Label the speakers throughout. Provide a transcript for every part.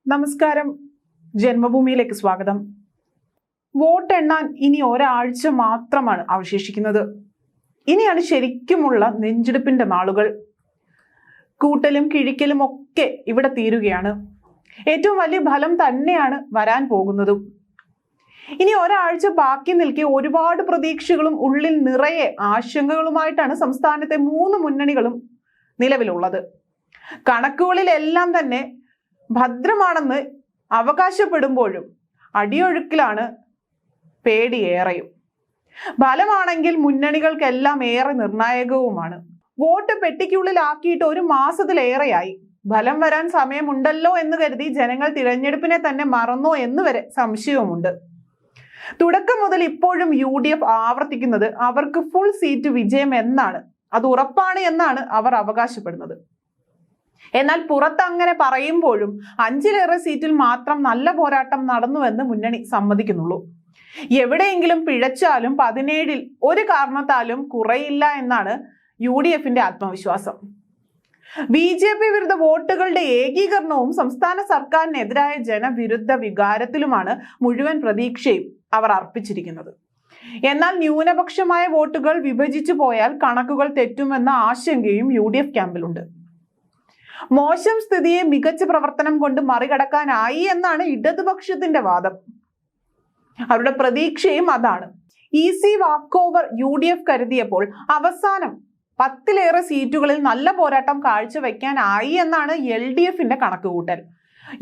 Speaker 1: നമസ്കാരം, ജന്മഭൂമിയിലേക്ക് സ്വാഗതം. വോട്ട് എണ്ണാൻ ഇനി ഒരാഴ്ച മാത്രമാണ് അവശേഷിക്കുന്നത്. ഇനിയാണ് ശരിക്കുമുള്ള നെഞ്ചെടുപ്പിന്റെ നാളുകൾ. കൂട്ടലും കിഴിക്കലും ഒക്കെ ഇവിടെ തീരുകയാണ്. ഏറ്റവും വലിയ ഫലം തന്നെയാണ് വരാൻ പോകുന്നതും. ഇനി ഒരാഴ്ച ബാക്കി നിൽക്കെ ഒരുപാട് പ്രതീക്ഷകളും ഉള്ളിൽ നിറയെ ആശങ്കകളുമായിട്ടാണ് സംസ്ഥാനത്തെ 3 മുന്നണികളും നിലവിലുള്ളത്. കണക്കുകളിലെല്ലാം തന്നെ ഭദ്രമാണെന്ന് അവകാശപ്പെടുമ്പോഴും അടിയൊഴുക്കിലാണ് പേടിയേറെയും. ഫലമാണെങ്കിൽ മുന്നണികൾക്കെല്ലാം ഏറെ നിർണായകവുമാണ്. വോട്ട് പെട്ടിക്കുള്ളിലാക്കിയിട്ട് 1 മാസത്തിലേറെയായി. ഫലം വരാൻ സമയമുണ്ടല്ലോ എന്ന് കരുതി ജനങ്ങൾ തിരഞ്ഞെടുപ്പിനെ തന്നെ മറന്നോ എന്ന് വരെ സംശയവുമുണ്ട്. തുടക്കം മുതൽ ഇപ്പോഴും UDF ആവർത്തിക്കുന്നത് അവർക്ക് ഫുൾ സീറ്റ് വിജയം എന്നാണ്, അത് ഉറപ്പാണ് എന്നാണ് അവർ അവകാശപ്പെടുന്നത്. എന്നാൽ പുറത്ത് അങ്ങനെ പറയുമ്പോഴും 5ലേറെ സീറ്റിൽ മാത്രം നല്ല പോരാട്ടം നടന്നുവെന്ന് മുന്നണി സമ്മതിക്കുന്നുള്ളൂ. എവിടെയെങ്കിലും പിഴച്ചാലും 17ൽ ഒരു കാരണത്താലും കുറയില്ല എന്നാണ് UDFന്റെ ആത്മവിശ്വാസം. BJP വിരുദ്ധ വോട്ടുകളുടെ ഏകീകരണവും സംസ്ഥാന സർക്കാരിനെതിരായ ജനവിരുദ്ധ വികാരത്തിലുമാണ് മുഴുവൻ പ്രതീക്ഷയും അവർ അർപ്പിച്ചിരിക്കുന്നത്. എന്നാൽ ന്യൂനപക്ഷമായ വോട്ടുകൾ വിഭജിച്ചു പോയാൽ കണക്കുകൾ തെറ്റുമെന്ന ആശങ്കയും UDF ക്യാമ്പിലുണ്ട്. മോശം സ്ഥിതിയെ മികച്ച പ്രവർത്തനം കൊണ്ട് മറികടക്കാനായി എന്നാണ് ഇടതുപക്ഷത്തിന്റെ വാദം. അവരുടെ പ്രതീക്ഷയും അതാണ്. ഈസി വാക്ക് ഓവർ UDF കരുതിയപ്പോൾ അവസാനം 10ലേറെ സീറ്റുകളിൽ നല്ല പോരാട്ടം കാഴ്ചവെക്കാനായി എന്നാണ് LDFന്റെ കണക്കുകൂട്ടൽ.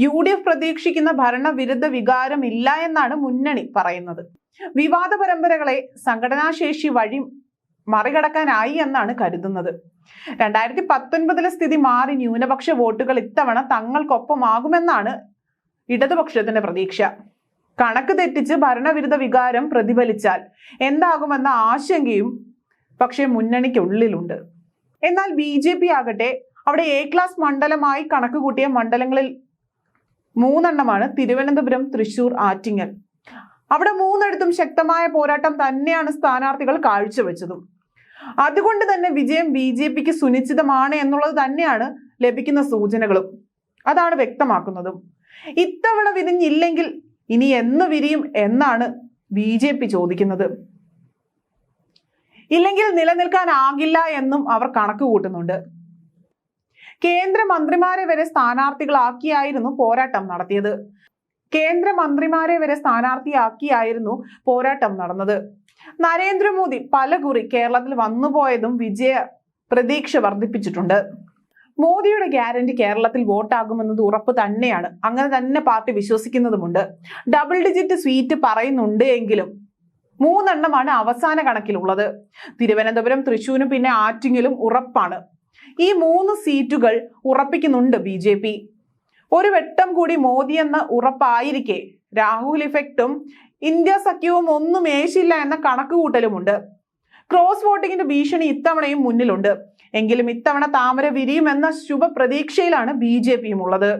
Speaker 1: UDF പ്രതീക്ഷിക്കുന്ന ഭരണവിരുദ്ധ വികാരം ഇല്ല എന്നാണ് മുന്നണി പറയുന്നത്. വിവാദ പരമ്പരകളെ സംഘടനാശേഷി വഴി മറികടക്കാനായി എന്നാണ് കരുതുന്നത്. 2019 സ്ഥിതി മാറി ന്യൂനപക്ഷ വോട്ടുകൾ ഇത്തവണ തങ്ങൾക്കൊപ്പമാകുമെന്നാണ് ഇടതുപക്ഷത്തിന്റെ പ്രതീക്ഷ. കണക്ക് തെറ്റിച്ച് ഭരണവിരുദ്ധ വികാരം പ്രതിഫലിച്ചാൽ എന്താകുമെന്ന ആശങ്കയും പക്ഷേ മുന്നണിക്കുള്ളിലുണ്ട്. എന്നാൽ BJP ആകട്ടെ അവിടെ A ക്ലാസ് മണ്ഡലമായി കണക്ക് കൂട്ടിയ മണ്ഡലങ്ങളിൽ 3 തിരുവനന്തപുരം, തൃശൂർ, ആറ്റിങ്ങൽ. അവിടെ 3 ശക്തമായ പോരാട്ടം തന്നെയാണ് സ്ഥാനാർത്ഥികൾ കാഴ്ചവെച്ചതും. അതുകൊണ്ട് തന്നെ വിജയം BJPക്ക് സുനിശ്ചിതമാണ് എന്നുള്ളത് തന്നെയാണ് ലഭിക്കുന്ന സൂചനകളും അതാണ് വ്യക്തമാക്കുന്നതും. ഇത്തവണ വിരിഞ്ഞില്ലെങ്കിൽ ഇനി എന്ന് വിരിയും എന്നാണ് BJP ചോദിക്കുന്നത്. ഇല്ലെങ്കിൽ നിലനിൽക്കാനാകില്ല എന്നും അവർ കണക്ക് കൂട്ടുന്നുണ്ട്. കേന്ദ്രമന്ത്രിമാരെ വരെ സ്ഥാനാർത്ഥികളാക്കിയായിരുന്നു പോരാട്ടം നടത്തിയത്. പോരാട്ടം നടന്നത്. നരേന്ദ്രമോദി പലകുറി കേരളത്തിൽ വന്നുപോയതും വിജയ പ്രതീക്ഷ വർദ്ധിപ്പിച്ചിട്ടുണ്ട്. മോദിയുടെ ഗ്യാരണ്ടി കേരളത്തിൽ വോട്ടാകുമെന്നത് ഉറപ്പ് തന്നെയാണ്. അങ്ങനെ തന്നെ പാർട്ടി വിശ്വസിക്കുന്നതുമുണ്ട്. ഡബിൾ ഡിജിറ്റ് സീറ്റ് പറയുന്നുണ്ട് എങ്കിലും 3 അവസാന കണക്കിലുള്ളത്. തിരുവനന്തപുരം, തൃശ്ശൂരും പിന്നെ ആറ്റിങ്ങലും ഉറപ്പാണ്. ഈ 3 സീറ്റുകൾ ഉറപ്പിക്കുന്നുണ്ട് BJP. ഒരു വെട്ടം കൂടി മോദി എന്ന ഉറപ്പായിരിക്കെ രാഹുൽ ഇഫക്റ്റും ഇന്ത്യ സഖ്യവും ഒന്നും ഏശില്ല എന്ന കണക്കുകൂട്ടലുമുണ്ട്. ക്രോസ് വോട്ടിങ്ങിന്റെ ഭീഷണി ഇത്തവണയും മുന്നിലുണ്ട്. എങ്കിലും ഇത്തവണ താമര വിരിയുമെന്ന ശുഭ പ്രതീക്ഷയിലാണ് BJPയും ഉള്ളത്.